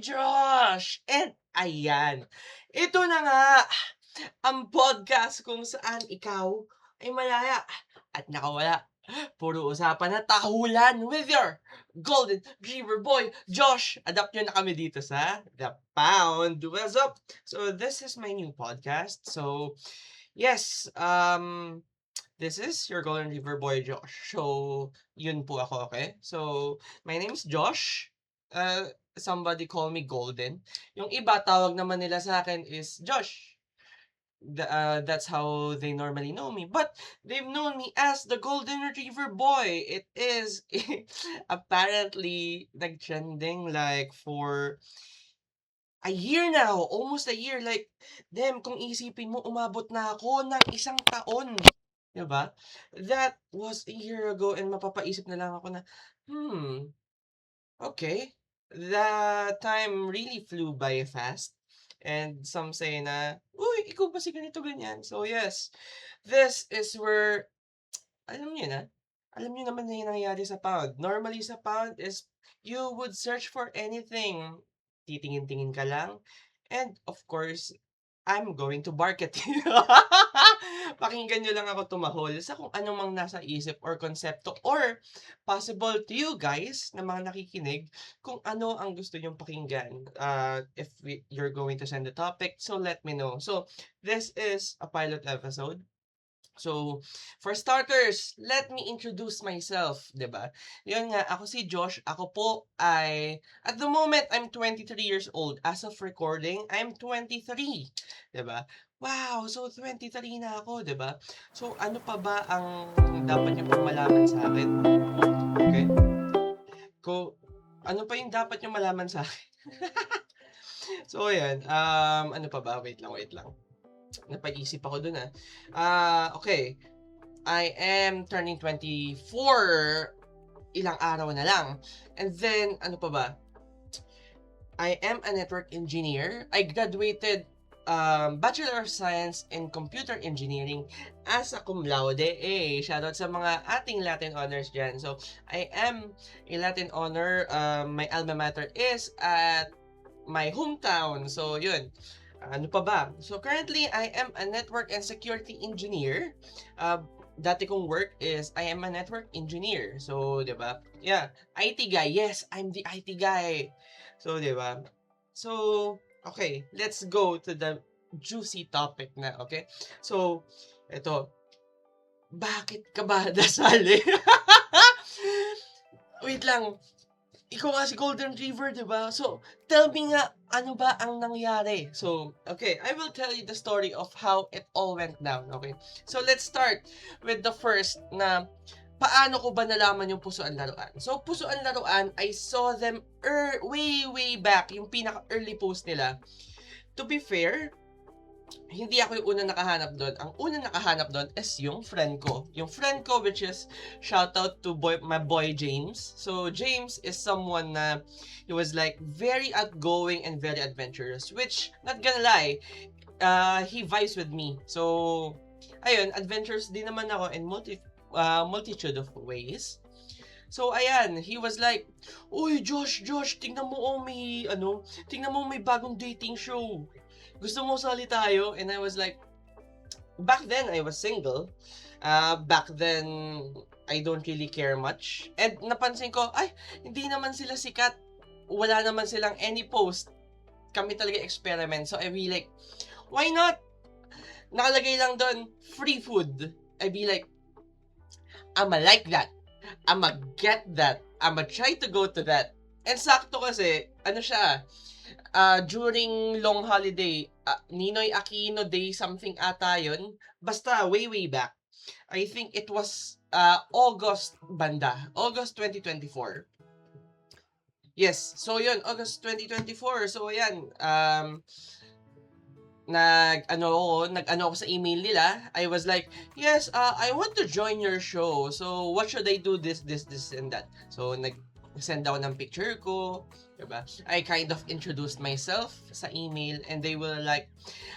Josh! And ayan, ito na nga ang podcast kung saan ikaw ay malaya at nakawala. Puro usapan na tahulan with your golden dreamer boy, Josh. Adapt nyo na kami dito sa The Pound. What's up? So this is my new podcast. So yes, this is your golden dreamer boy, Josh. So yun po ako, okay? So my name is Josh. Somebody call me Golden. Yung iba tawag naman nila sa akin is Josh. That's how they normally know me. But they've known me as the Golden Retriever Boy. It is apparently nag-trending like for a year now. Almost a year. Like, damn, kung isipin mo, umabot na ako ng 1 taon. Diba? That was a year ago and mapapaisip na lang ako na, okay. The time really flew by fast. And some say na, uy, ikaw ba si ganito ganyan? So yes, this is where, alam niyo na, alam niyo naman na yung nangyayari sa Pound. Normally sa Pound is, you would search for anything. Titingin-tingin ka lang. And of course, I'm going to bark at you. Pakinggan nyo lang ako tumahol sa kung anong mang nasa isip or konsepto or possible to you guys na mga nakikinig kung ano ang gusto nyong pakinggan. If you're going to send a topic, so let me know. So, this is a pilot episode. So, for starters, let me introduce myself, 'di ba? Yun nga, ako si Josh. Ako po ay, at the moment, I'm 23 years old. As of recording, I'm 23, 'di ba? Wow, so 23 na ako, 'di ba? So, ano pa ba ang dapat niyo pang malaman sa akin? Okay? Ano pa yung dapat niyo malaman sa akin? So, ayan, ano pa ba? Wait lang. Napag-isip ako dun okay. I am turning 24 ilang araw na lang. And then, ano pa ba? I am a network engineer. I graduated Bachelor of Science in Computer Engineering as a cum laude. Shoutout sa mga ating Latin honors dyan. So, I am a Latin honor. My alma mater is at my hometown. So, yun. Ano pa ba? So, currently, I am a network and security engineer. Dati kong work is, I am a network engineer. So, di ba? Yeah. IT guy. Yes, I'm the IT guy. So, di ba? So, okay. Let's go to the juicy topic na, okay? So, ito. Bakit ka ba nasali? Wait lang. Ikaw nga si Golden Retriever, di ba? So, tell me nga, ano ba ang nangyari? So, okay, I will tell you the story of how it all went down, okay? So, let's start with the first na, paano ko ba nalaman yung Pusuan Laruan? So, Pusuan Laruan, I saw them way back, yung pinaka-early post nila. To be fair, hindi ako yung unang nakahanap doon. Ang unang nakahanap doon is yung friend ko. Yung friend ko, which is, shout out to my boy James. So, James is someone na, he was like, very outgoing and very adventurous. Which, not gonna lie, he vibes with me. So, ayun, adventurous din naman ako in multitude of ways. So, ayan, he was like, uy, Josh, tingnan mo may bagong dating show. Gusto mo sali tayo? And I was like, back then, I was single. Back then, I don't really care much. And napansin ko, ay, hindi naman sila sikat. Wala naman silang any post. Kami talaga experiment. So, I be like, why not? Nakalagay lang doon, free food. I be like, I'ma like that. I'ma get that. I'ma try to go to that. And sakto kasi, ano siya, during long holiday, Ninoy Aquino Day something ata yun. Basta, way back. I think it was August banda. August 2024. Yes, so yun, August 2024. So, ayan, nag-ano ako sa email nila. I was like, yes, I want to join your show. So, what should I do? This, and that. So, nag-send ako ng picture ko. Diba? I kind of introduced myself sa email and they were like,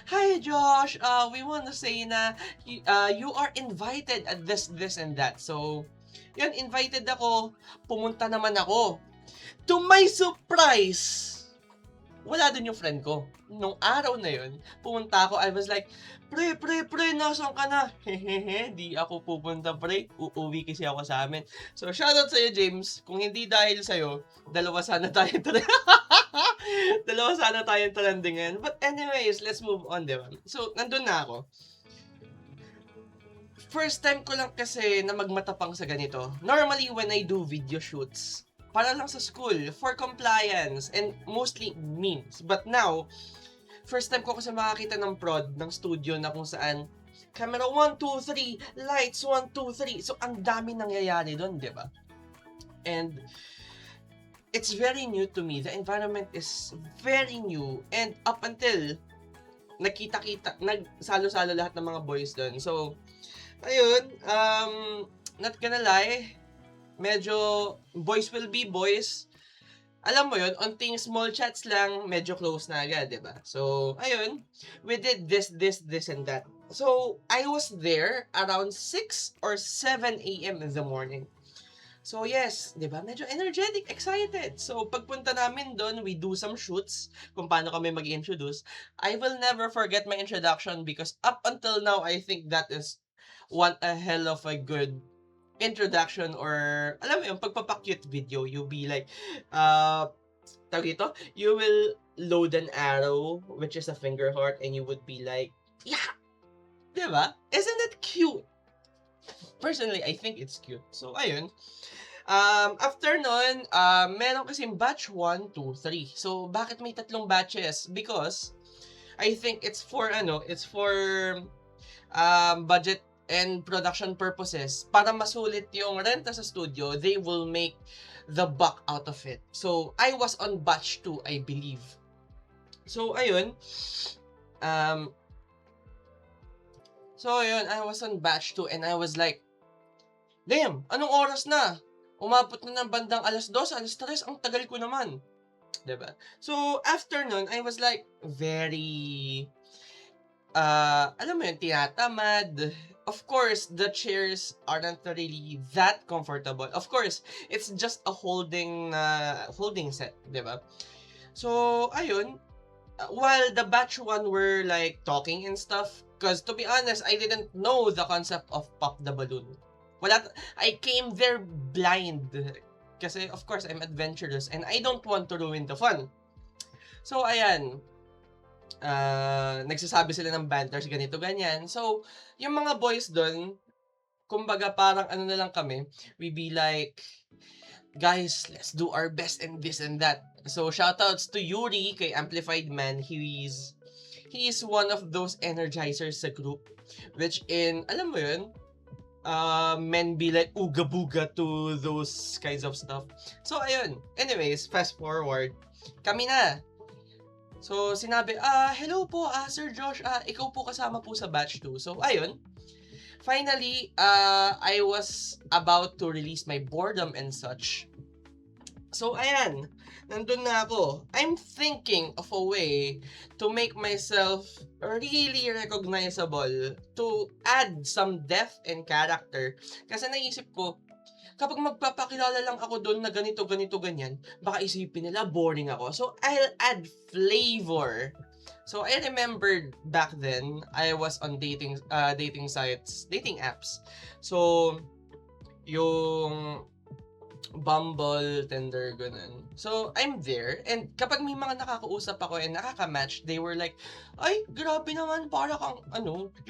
hi Josh, we want to say na you are invited at this and that. So, yun, invited ako. Pumunta naman ako. To my surprise, wala dun yung friend ko. Nung araw na yun, pumunta ako, I was like, pre, nasan ka na? Hehehe, di ako pupunta, pre. Uuwi kasi ako sa amin. So, shoutout sa'yo, James. Kung hindi dahil sa'yo, dalawa sana tayo trending. But anyways, let's move on, diba? So, nandun na ako. First time ko lang kasi na magmatapang sa ganito. Normally, when I do video shoots, para lang sa school, for compliance, and mostly memes. But now, first time ko kasi makakita ng prod, ng studio na kung saan, camera 1, 2, 3, lights 1, 2, 3. So, ang dami nangyayari doon, di ba? And, it's very new to me. The environment is very new. And up until, nagsalo-salo lahat ng mga boys doon. So, ayun, not gonna lie, medyo boys will be boys. Alam mo yun, onting small chats lang, medyo close na agad, diba? So, ayun, we did this, and that. So, I was there around 6 or 7 a.m. in the morning. So, yes, diba? Medyo energetic, excited. So, pagpunta namin doon, we do some shoots kung paano kami mag-introduce. I will never forget my introduction because up until now, I think that is a hell of a good introduction, or alam mo yung pagpapakute video. You'll be like, tawag ito, you will load an arrow, which is a finger heart, and you would be like, yeah! Diba? Isn't it cute? Personally, I think it's cute. So, ayun. After nun, meron kasing batch 1, 2, 3. So, bakit may tatlong batches? Because, I think it's for budget and production purposes. Para masulit yung renta sa studio, they will make the buck out of it. So, I was on batch 2, I believe. So, ayun. I was on batch 2 and I was like, damn, anong oras na? Umabot na ng bandang alas 2, alas 3, ang tagal ko naman. Diba? So, after nun, I was like, very, alam mo yun, tinatamad. Of course, the chairs aren't really that comfortable. Of course, it's just a holding set, diba? So, ayun, while the batch 1 were like talking and stuff, because to be honest, I didn't know the concept of Pop the Balloon. I came there blind. Kasi, of course, I'm adventurous and I don't want to ruin the fun. So, ayan. Nagsasabi sila ng banters, ganito, ganyan. So, yung mga boys doon, kumbaga parang ano na lang kami, we be like, guys, let's do our best and this and that. So, shoutouts to Yuri, kay Amplified Man. He is one of those energizers sa group, which alam mo yun, men be like ooga-booga to those kinds of stuff. So, ayun. Anyways, fast forward. Kami na. So, sinabi, hello po, Sir Josh, ikaw po kasama po sa batch 2. So, ayun. Finally, I was about to release my boredom and such. So, ayan. Nandun na ako. I'm thinking of a way to make myself really recognizable, to add some depth and character. Kasi naisip ko, kapag magpapakilala lang ako doon na ganito, ganyan, baka isipin nila boring ako. So, I'll add flavor. So, I remembered back then, I was on dating sites, dating apps. So, yung Bumble, Tinder, ganun. So, I'm there, and kapag may mga nakakausap ako and nakaka-match, they were like, ay, grabe naman, para kang,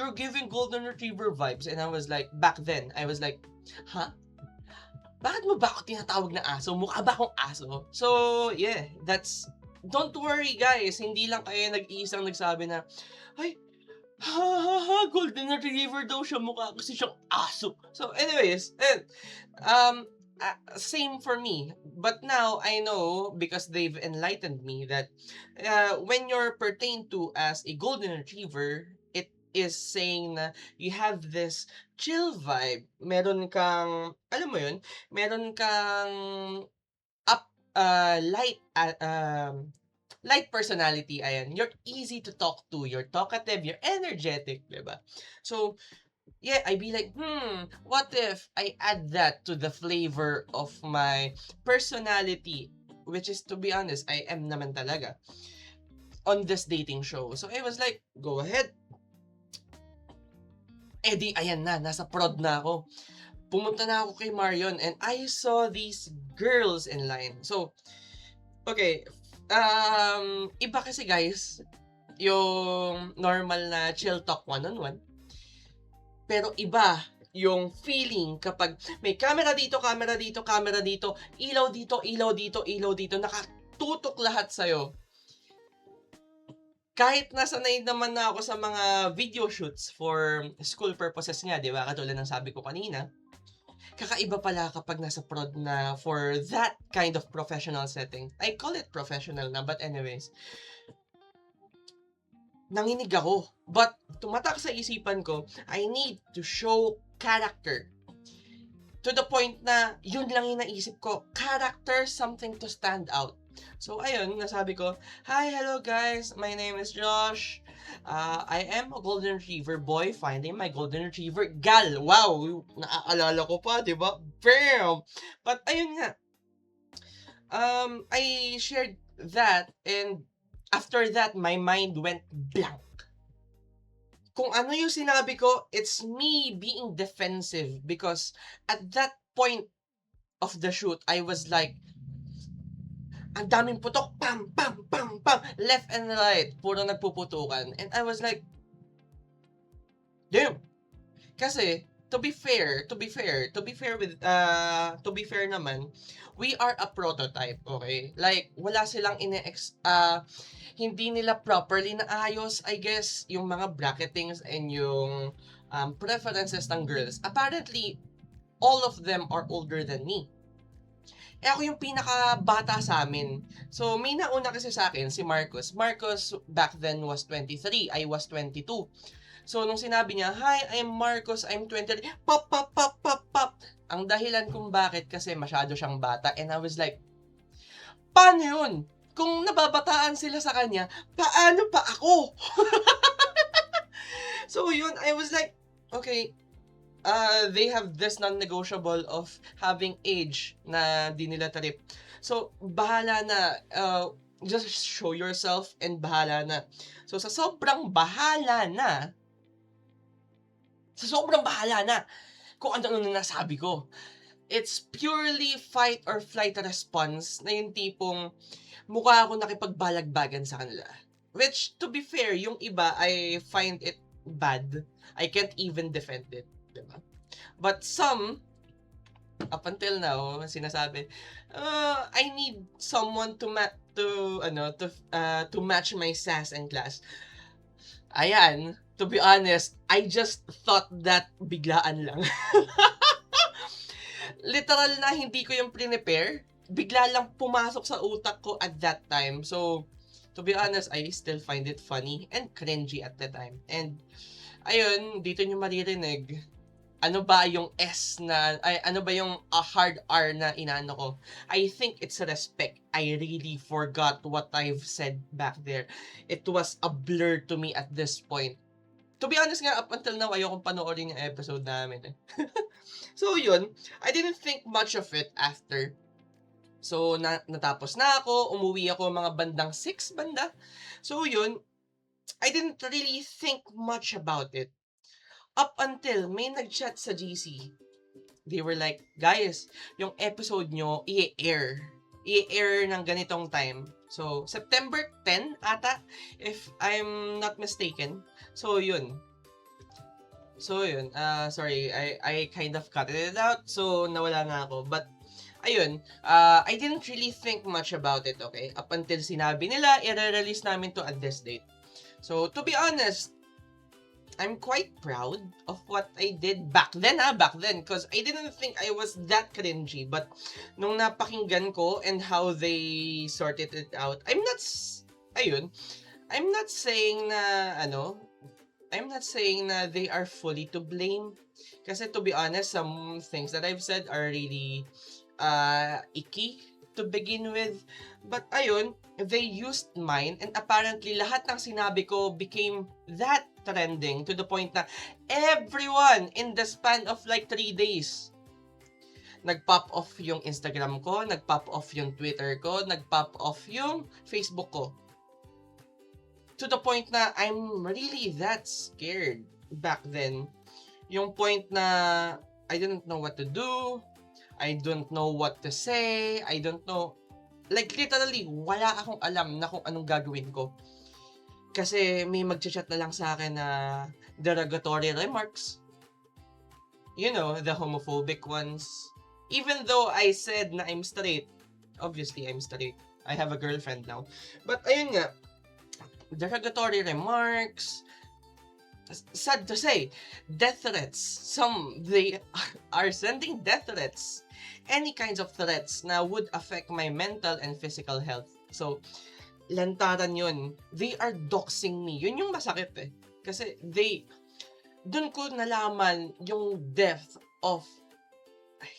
you're giving golden retriever vibes. And I was like, back then, I was like, huh? Bakit mo ba ako tinatawag na aso? Mukha ba akong aso? So, yeah, don't worry guys, hindi lang kayo nag-iisang nagsabi na, ay, golden retriever daw siya, mukha kasi siyang aso. So, anyways, same for me. But now, I know, because they've enlightened me, that when you're pertained to as a golden retriever, it is saying na you have this chill vibe. Meron kang, alam mo yun, meron kang light personality. Ayan, you're easy to talk to, you're talkative, you're energetic, diba? So, yeah, I'd be like, what if I add that to the flavor of my personality, which is, to be honest, I am naman talaga. on this dating show. So I was like, go ahead. Eh di, ayan na, nasa prod na ako. Pumunta na ako kay Marion and I saw these girls in line. So, okay, iba kasi guys, yung normal na chill talk one-on-one. Pero iba yung feeling kapag may camera dito, camera dito, camera dito, ilaw dito, ilaw dito, ilaw dito, nakatutok lahat sa'yo. Kahit nasanay naman na ako sa mga video shoots for school purposes nga, di ba? Katulad ng sabi ko kanina, kakaiba pala kapag nasa prod na for that kind of professional setting. I call it professional na, but anyways, nanginig ako. But tumatak sa isipan ko, I need to show character. To the point na, yun lang yung naisip ko, character, something to stand out. So, ayun, nasabi ko, hi, hello guys, my name is Josh. I am a golden retriever boy finding my golden retriever gal. Wow, naaalala ko pa, di ba? Bam! But, ayun nga, I shared that and after that, my mind went blank. Kung ano yung sinabi ko, it's me being defensive because at that point of the shoot, I was like, ang daming putok, pam, pam, pam, pam, left and right, puro nagpuputukan. And I was like, damn. Kasi, to be fair naman, we are a prototype, okay? Like, wala silang hindi nila properly naayos, I guess, yung mga bracketings and yung preferences ng girls. Apparently, all of them are older than me. Eh ako yung pinaka-bata sa amin. So, may nauna kasi sa akin, si Marcos. Marcos back then was 23. I was 22. So, nung sinabi niya, hi, I'm Marcos, I'm 23. Pop, pop, pop, pop, pop. Ang dahilan kung bakit kasi masyado siyang bata. And I was like, paano yun? Kung nababataan sila sa kanya, paano pa ako? So, yun, I was like, okay, they have this non-negotiable of having age na di nila trip. So, bahala na. Just show yourself and bahala na. So, sa sobrang bahala na, kung ano na nasabi ko, it's purely fight or flight response na yung tipong mukha ako nakipagbalagbagan sa kanila. Which, to be fair, yung iba, I find it bad. I can't even defend it. Diba? But some, up until now, sinasabi, I need someone to match my sass and class. Ayan, to be honest, I just thought that biglaan lang. Literal na hindi ko yung prepare. Bigla lang pumasok sa utak ko at that time. So, to be honest, I still find it funny and cringy at the time. And, ayun, dito nyo maririnig, ano ba yung S na, ano ba yung hard R na inaano ko? I think it's respect. I really forgot what I've said back there. It was a blur to me at this point. To be honest nga, up until now, ayokong panoorin yung episode namin. So yun, I didn't think much of it after. So, natapos na ako, umuwi ako mga bandang 6 banda. So yun, I didn't really think much about it. Up until may nag-chat sa GC. They were like, guys, yung episode nyo, i-air ng ganitong time. So, September 10 ata, if I'm not mistaken. So, yun. Sorry, I kind of cut it out, so nawala na ako. But, ayun, I didn't really think much about it, okay? Up until sinabi nila, i-release namin to at this date. So, to be honest, I'm quite proud of what I did back then, because I didn't think I was that cringy. But, nung napakinggan ko and how they sorted it out, I'm not saying na they are fully to blame. Kasi to be honest, some things that I've said are really icky to begin with. But ayun, they used mine and apparently lahat ng sinabi ko became that trending to the point na everyone in the span of like 3 days nag-pop off yung Instagram ko, nag-pop off yung Twitter ko, nag-pop off yung Facebook ko. to the point na I'm really that scared back then. Yung point na I didn't know what to do, I don't know what to say, I don't know, like literally, wala akong alam na kung anong gagawin ko. Kasi may magchat-chat na lang sa akin na derogatory remarks. You know, the homophobic ones. Even though I said na I'm straight, obviously I'm straight. I have a girlfriend now. But ayun nga, derogatory remarks, sad to say, death threats. They are sending death threats. Any kinds of threats na would affect my mental and physical health. So, lantaran yun. They are doxing me. Yun yung masakit eh. Kasi dun ko nalaman yung depth of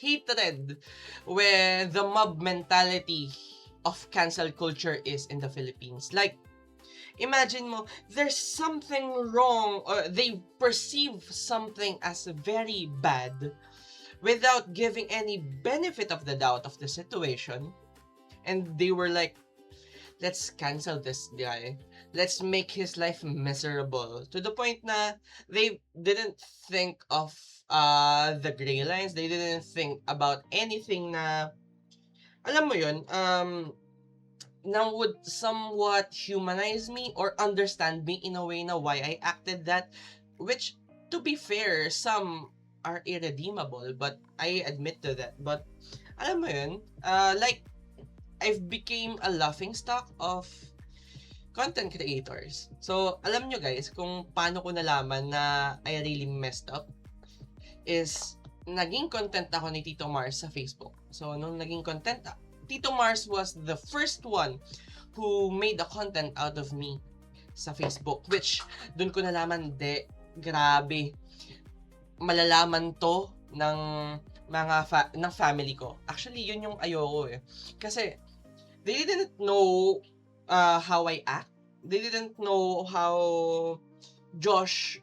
hatred where the mob mentality of cancel culture is in the Philippines. Like, imagine mo, there's something wrong, or they perceive something as very bad without giving any benefit of the doubt of the situation. And they were like, let's cancel this guy. Let's make his life miserable. To the point na they didn't think of the gray lines. They didn't think about anything na, alam mo yun, na would somewhat humanize me or understand me in a way na why I acted that. Which, to be fair, some are irredeemable, but I admit to that. But, alam mo yun, like, I've became a laughing stock of content creators. So, alam nyo guys, kung paano ko nalaman na I really messed up is, naging content ako ni Tito Mars sa Facebook. So, nung naging content, Tito Mars was the first one who made the content out of me sa Facebook. Which, dun ko nalaman, grabe, malalaman to ng ng family ko. Actually, yun yung ayoko eh. Kasi, they didn't know how I act. They didn't know how Josh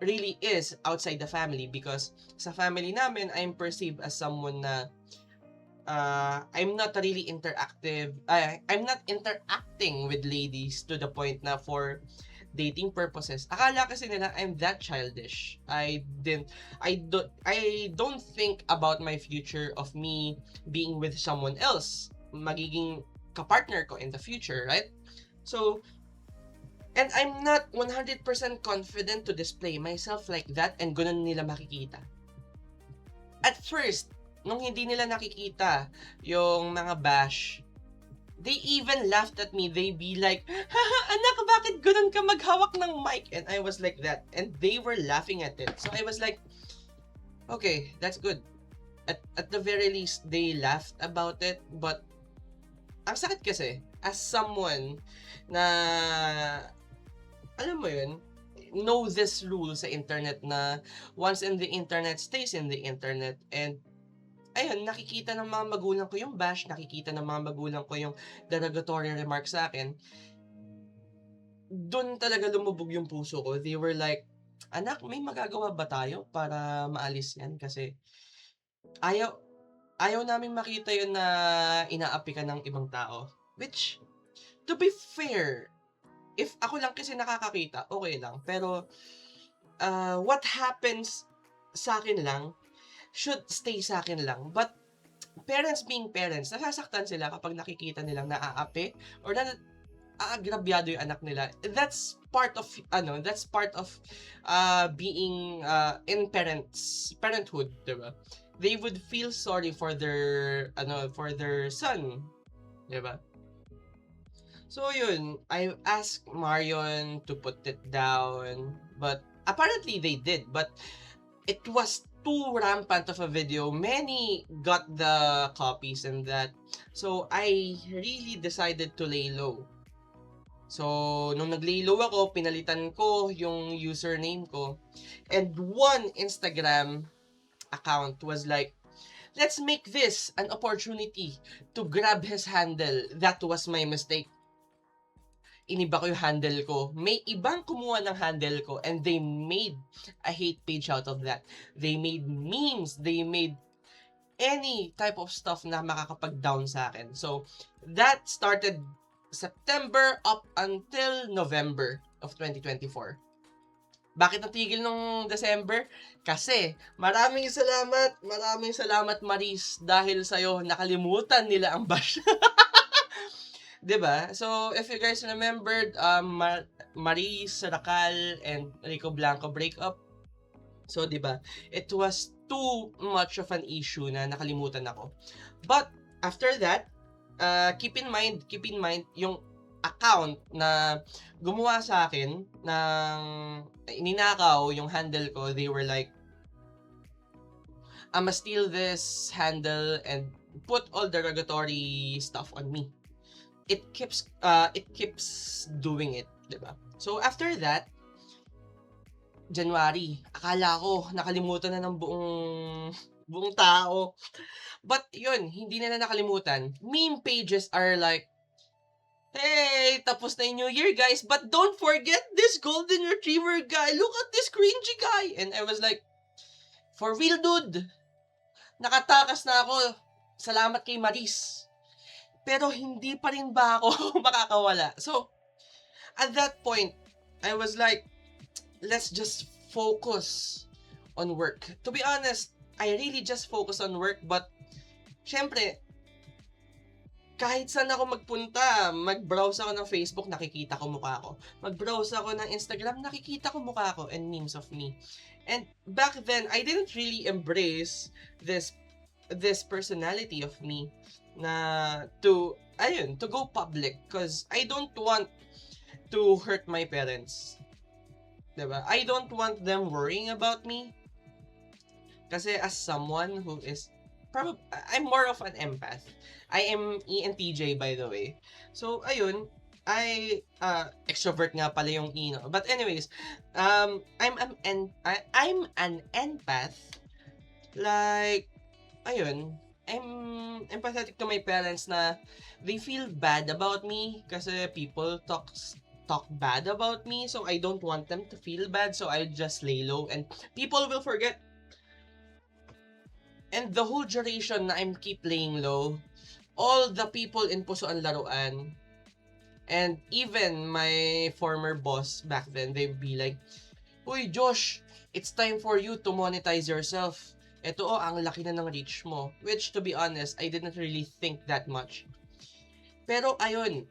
really is outside the family, because sa family namin, I'm perceived as someone na I'm not really interactive. I'm not interacting with ladies to the point na for dating purposes. Akala kasi nila I'm that childish. I don't think about my future of me being with someone else, magiging kapartner ko in the future, right? So, and I'm not 100% confident to display myself like that, and ganun nila makikita. At first, nung hindi nila nakikita yung mga bash, they even laughed at me. They be like, haha, anak, bakit ganun ka maghawak ng mic? And I was like that. And they were laughing at it. So I was like, okay, that's good. At the very least, they laughed about it. But, ang sakit kasi, as someone na, alam mo yun, know this rule sa internet na once in the internet, stays in the internet. And ayun, nakikita ng mga magulang ko yung bash, nakikita ng mga magulang ko yung derogatory remarks sa akin. Doon talaga lumubog yung puso ko. They were like, anak, may magagawa ba tayo para maalis yan? Kasi ayaw namin makita yun na inaapi ka ng ibang tao. Which, to be fair, if ako lang kasi nakakakita, okay lang. Pero, what happens sa akin lang, should stay sa akin lang. But, parents being parents, nasasaktan sila kapag nakikita nilang naaapi or na aagrabyado yung anak nila. That's part of being in parenthood, diba? They would feel sorry for their son, diba? So yun, I asked Marion to put it down, but apparently they did, but it was too rampant of a video. Many got the copies and that. So I really decided to lay low. So nung nag-lay low ako, pinalitan ko yung username ko. And one Instagram account was like, let's make this an opportunity to grab his handle. That was my mistake. Iniba ko yung handle ko. May ibang kumuha ng handle ko and they made a hate page out of that. They made memes. They made any type of stuff na makakapag-down sa akin. So, that started September up until November of 2024. Bakit natigil nung December? Kasi, maraming salamat Maris, dahil sa'yo nakalimutan nila ang bash. 'Di ba? So, if you guys remembered, Maris, Racal, and Rico Blanco breakup, so 'di ba? It was too much of an issue na nakalimutan ako. But, after that, keep in mind, yung account na gumawa sa akin ng ninakaw yung handle ko, they were like, I'ma steal this handle and put all derogatory stuff on me. It keeps doing it, 'di ba? So after that, January, akala ko nakalimutan na ng buong tao. But yun, hindi nila nakalimutan. Meme pages are like, hey, tapos na yung New Year, guys, but don't forget this golden retriever guy. Look at this cringy guy. And I was like, for real, dude. Nakatakas na ako. Salamat kay Maris. Pero hindi pa rin ba ako makakawala? So, at that point, I was like, let's just focus on work. To be honest, I really just focus on work, but syempre, kahit saan ako magpunta, mag-browse ako ng Facebook, nakikita ko mukha ko. Mag-browse ako ng Instagram, nakikita ko mukha ko and memes of me. And back then, I didn't really embrace this personality of me na to go public, because I don't want to hurt my parents. Diba? I don't want them worrying about me. Kasi as someone who is I'm more of an empath. I am ENTJ, by the way. So, ayun, extrovert nga pala yung E, no? But anyways, I'm an empath. Like, ayun, I'm empathetic to my parents na they feel bad about me kasi people talk bad about me, so I don't want them to feel bad, so I just lay low and people will forget. And the whole duration na I'm keep laying low, all the people in Pusoan Laruan, and even my former boss back then, they'd be like, Uy, Josh, it's time for you to monetize yourself. Ito ang laki na ng reach mo. Which, to be honest, I didn't really think that much. Pero ayun,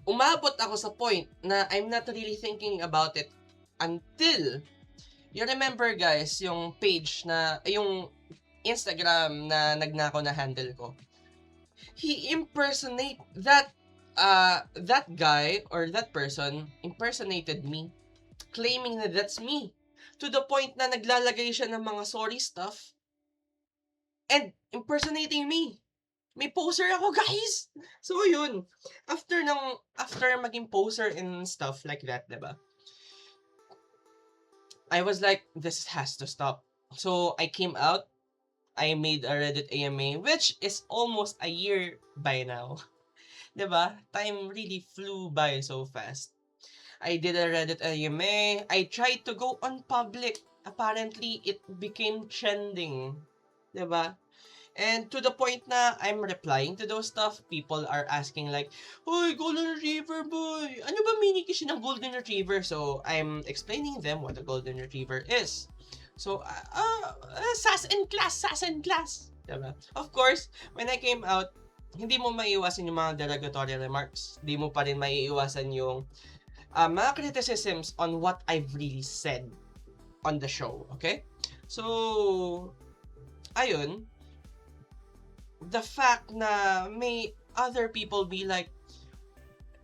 umabot ako sa point na I'm not really thinking about it until, you remember guys, yung page na, yung Instagram na nagnakaw na handle ko. He impersonate that guy or that person impersonated me, claiming that that's me. To the point na naglalagay siya ng mga sorry stuff and impersonating me. May poser ako, guys! So, yun. After maging poser and stuff like that, diba? I was like, this has to stop. So, I came out. I made a Reddit AMA, which is almost a year by now. Diba? Time really flew by so fast. I did a Reddit AMA. I tried to go on public. Apparently, it became trending. Diba? And to the point na I'm replying to those stuff, people are asking like, Hoy, Golden Retriever boy! Ano ba meaning kasi ng Golden Retriever? So, I'm explaining them what a Golden Retriever is. So, sass and class. Diba? Of course, when I came out, hindi mo maiiwasan yung mga derogatory remarks. Hindi mo pa rin maiiwasan yung mga criticisms on what I've really said on the show. Okay? So, ayun, the fact na may other people be like,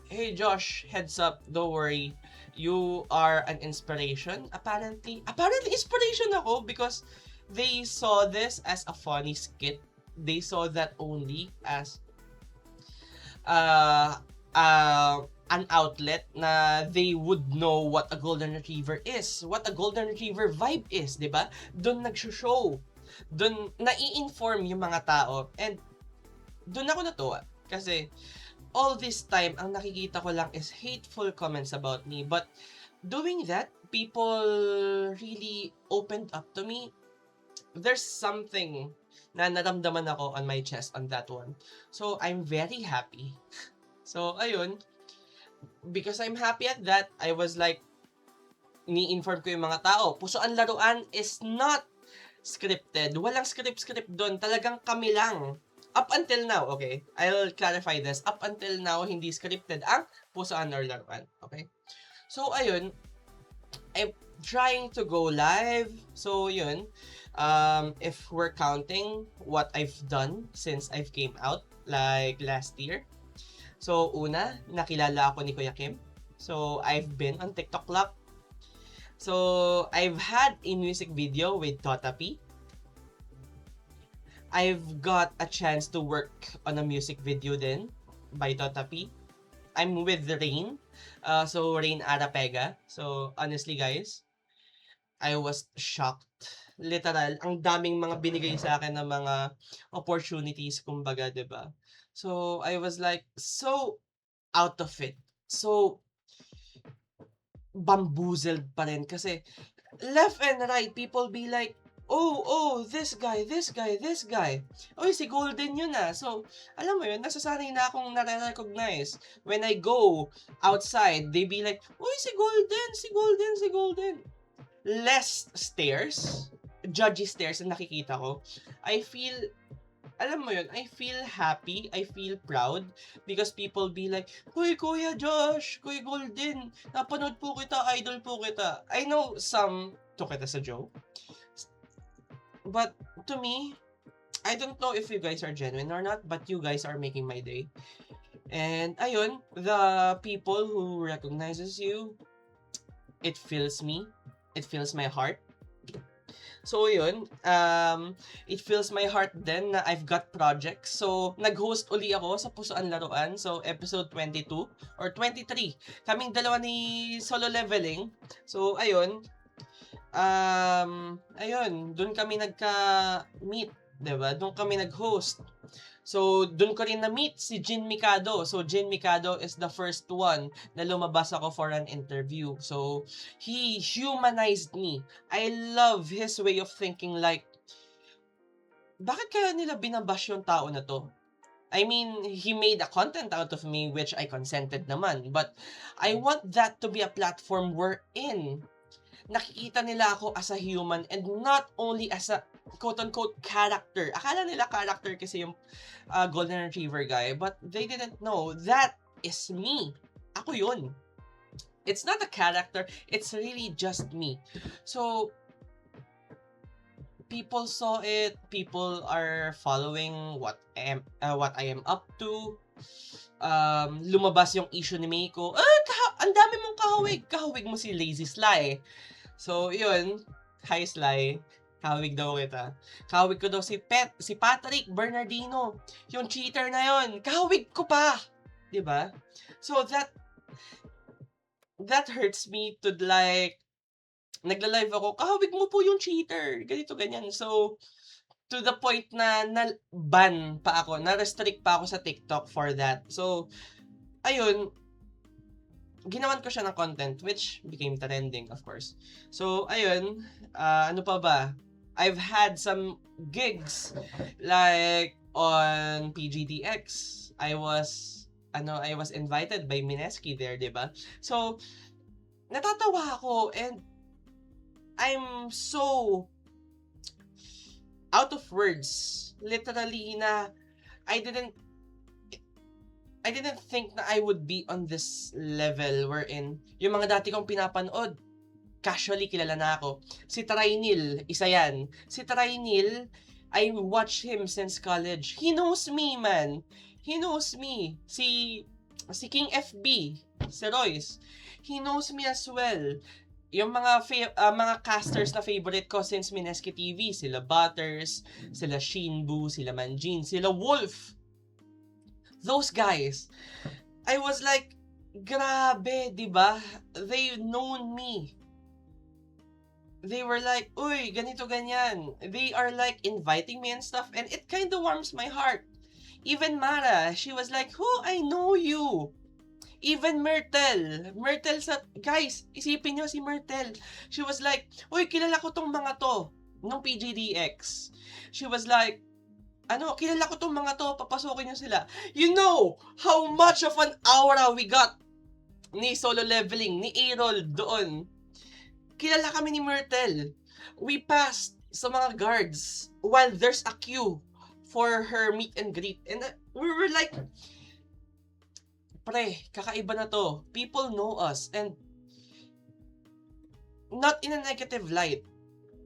hey Josh, heads up, don't worry, you are an inspiration. Apparently inspiration ako because they saw this as a funny skit. They saw that only as an outlet na they would know what a golden retriever is, what a golden retriever vibe is, 'di ba? Doon nagso-show. Doon nai-inform yung mga tao, and doon ako natuwa kasi all this time ang nakikita ko lang is hateful comments about me, but doing that, people really opened up to me. There's something na naramdaman ako on my chest on that one, so I'm very happy. So, ayun, because I'm happy at that, I was like, ni-inform ko yung mga tao, Pusoan Laruan is not scripted. Walang script doon. Talagang kami lang. Up until now, okay? I'll clarify this. Up until now, hindi scripted ang Pusoan or Laruan. Okay? So, ayun. I'm trying to go live. So, yun. If we're counting what I've done since I've came out, like last year. So, una, nakilala ako ni Kuya Kim. So, I've been on TikTok Club. So, I've had a music video with Tota P. I've got a chance to work on a music video din by Tota P. I'm with Rain. So, Rain Arapega. So, honestly guys, I was shocked. Literal, ang daming mga binigay sa akin ng mga opportunities, kumbaga, diba? So, I was like, so out of it. So, bamboozled pa rin kasi left and right, people be like, oh, this guy. Oy, si Golden yun ah. So, alam mo yun, nasasanay na akong nare-recognize. When I go outside, they be like, oy, si Golden. Less stares, judgy stares na nakikita ko. I feel happy, I feel proud because people be like, Uy, Kuya Josh, Kuya Golden, napanood po kita, idol po kita. I know some took it as a joke. But to me, I don't know if you guys are genuine or not, but you guys are making my day. And ayun, the people who recognizes you, it fills me. It fills my heart. So yun, it fills my heart then na I've got projects. So nag-host uli ako sa Pusoan Laruan. So episode 22 or 23. Kaming dalawa ni Solo Leveling. So ayun, doon kami nagka-meet, 'di ba? Doon kami nag-host. So, doon ko rin na-meet si Jin Mikado. So, Jin Mikado is the first one na lumabas ako for an interview. So, he humanized me. I love his way of thinking like, bakit kaya nila binabash yung tao na to? I mean, he made a content out of me which I consented naman. But, I want that to be a platform wherein nakikita nila ako as a human and not only as a quote-unquote character. Akala nila character kasi yung Golden Retriever guy, but they didn't know that is me. Ako yun. It's not a character, it's really just me. So, people saw it, people are following what I am up to. Lumabas yung issue ni Meiko. Ang dami mong kahawig mo si Lazy Sly. So, yun. Hi, Sly. Kahawig daw kita. Kahawig ko daw si Patrick Bernardino. Yung cheater na yun. Kahawig ko pa. Diba? So, that hurts me to like, nagla-live ako, kahawig mo po yung cheater. Ganito, ganyan. So, to the point na ban pa ako, na-restrict pa ako sa TikTok for that. So, ayun, ginawan ko siya ng content which became trending, of course. So, ayun, ano pa ba? I've had some gigs like on PGDX. I was invited by Mineski there, 'di ba? So, natatawa ako and I'm so out of words. Literally na I didn't think na I would be on this level wherein yung mga dati kong pinapanood, casually kilala na ako. Si Trainil, isa yan. Si Trainil, I watched him since college. He knows me, man. He knows me. Si King FB, si Royce, he knows me as well. Yung mga casters na favorite ko since Mineski TV, sila Butters, sila Shinbu, sila Manjin, sila Wolf. Those guys, I was like, grabe, diba? They've known me. They were like, uy, ganito, ganyan. They are like inviting me and stuff, and it kind of warms my heart. Even Mara, she was like, I know you. Even Myrtle guys, isipin nyo si Myrtle. She was like, uy, kilala ko tong mga to, nung PGDX. She was like, kilala ko tong mga to, papasukin nyo sila. You know how much of an aura we got ni Solo Leveling, ni Errol doon. Kilala kami ni Myrtle. We passed sa mga guards while there's a queue for her meet and greet. And we were like, pre, kakaiba na to. People know us. And not in a negative light.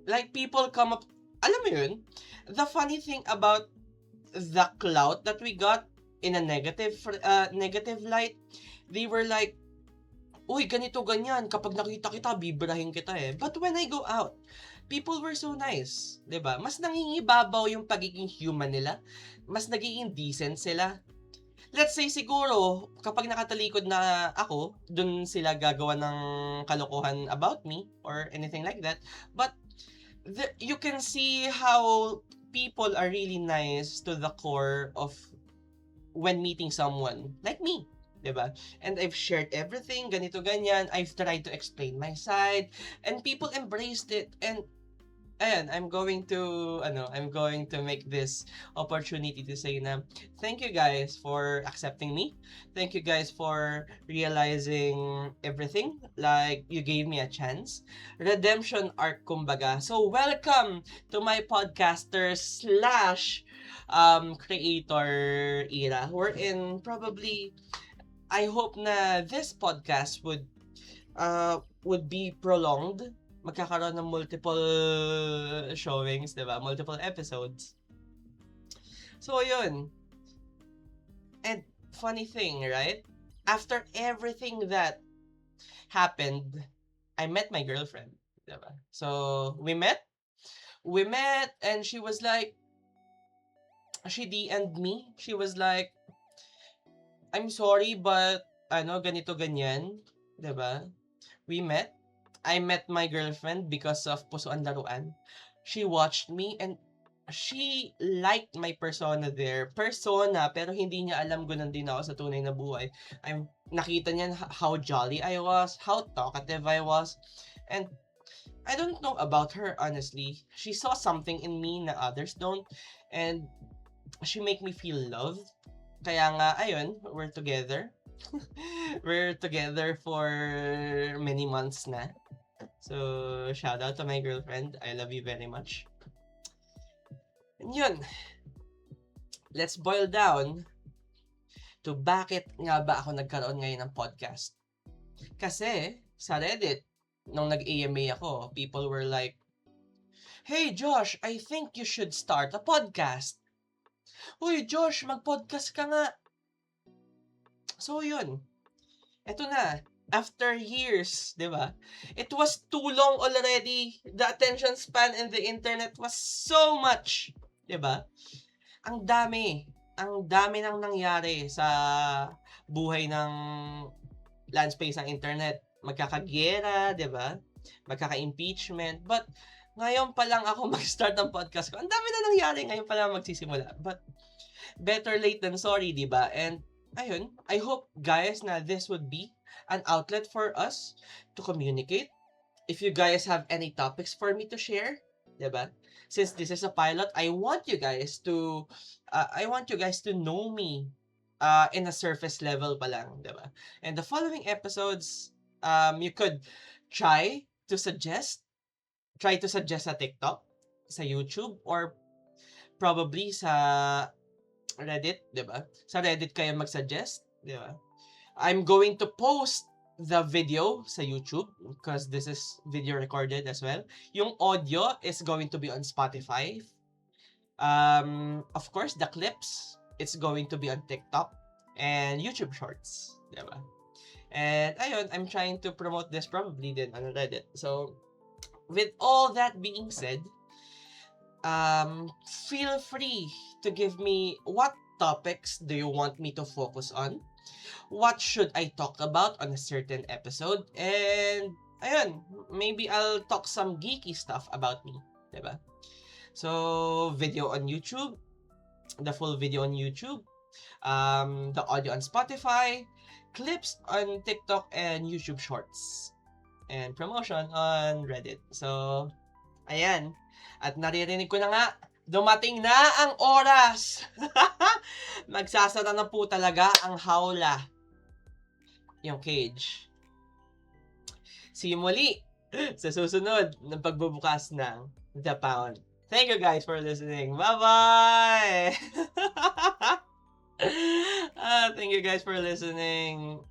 Like, people come up, alam mo yun, the funny thing about the clout that we got in a negative light, they were like, uy, ganito, ganyan, kapag nakita kita, bibirahin kita eh. But when I go out, people were so nice, 'di ba? Mas nangingibabaw yung pagiging human nila, mas nagiging decent sila. Let's say siguro, kapag nakatalikod na ako, dun sila gagawa ng kalokohan about me or anything like that. But you can see how people are really nice to the core of when meeting someone like me, 'di ba? And I've shared everything, ganito ganyan. I've tried to explain my side and people embraced it. And ayan, I'm going to make this opportunity to say na thank you guys for accepting me. Thank you guys for realizing everything. Like, you gave me a chance. Redemption arc, kumbaga. So, welcome to my podcaster / creator era. We're in probably, I hope na this podcast would be prolonged. Magkakaroon ng multiple showings, diba? Multiple episodes. So, yun. And funny thing, right? After everything that happened, I met my girlfriend, diba? So, we met, and she was like, she DM'd me. She was like, I'm sorry, but, ganito, ganyan, diba? We met. I met my girlfriend because of Pusuan Laruan. She watched me and she liked my persona there. Pero hindi niya alam ganun din ako sa tunay na buhay. Nakita niya how jolly I was, how talkative I was. And I don't know about her, honestly. She saw something in me na others don't. And she make me feel loved. Kaya nga, ayun, we're together. We're together for many months na. So, shout out to my girlfriend. I love you very much. And yun. Let's boil down to bakit nga ba ako nagkaroon ngayon ng podcast. Kasi, sa Reddit, nung nag-AMA ako, people were like, hey Josh, I think you should start a podcast. Uy Josh, mag-podcast ka nga. So, yun. Eto na. After years, di ba? It was too long already. The attention span in the internet was so much. Di ba? Ang dami nang nangyari sa buhay ng landspace ng internet. Magkakagera, di ba? Magkaka-impeachment. But, ngayon pa lang ako mag-start ng podcast ko. Ang dami na nangyari, ngayon pa lang magsisimula. But, better late than sorry, di ba? And, ayun, I hope, guys, na this would be an outlet for us to communicate. If you guys have any topics for me to share, diba? Since this is a pilot, I want you guys to know me in a surface level pa lang, diba? And the following episodes, you could try to suggest a TikTok, sa YouTube, or probably sa Reddit, diba? Sa Reddit kayo mag-suggest, diba? I'm going to post the video sa YouTube because this is video recorded as well. Yung audio is going to be on Spotify. Of course, the clips, it's going to be on TikTok and YouTube Shorts. Diba? And ayun, I'm trying to promote this probably din on Reddit. So, with all that being said, feel free to give me what topics do you want me to focus on? What should I talk about on a certain episode? And, ayun, maybe I'll talk some geeky stuff about me. Diba? So, video on YouTube. The full video on YouTube. The audio on Spotify. Clips on TikTok and YouTube Shorts. And promotion on Reddit. So, ayan. At naririnig ko na nga dumating na ang oras. Magsasara na po talaga ang hawla. Yung cage. See you muli sa susunod ng pagbubukas ng The Pound. Thank you guys for listening. Bye-bye! Thank you guys for listening.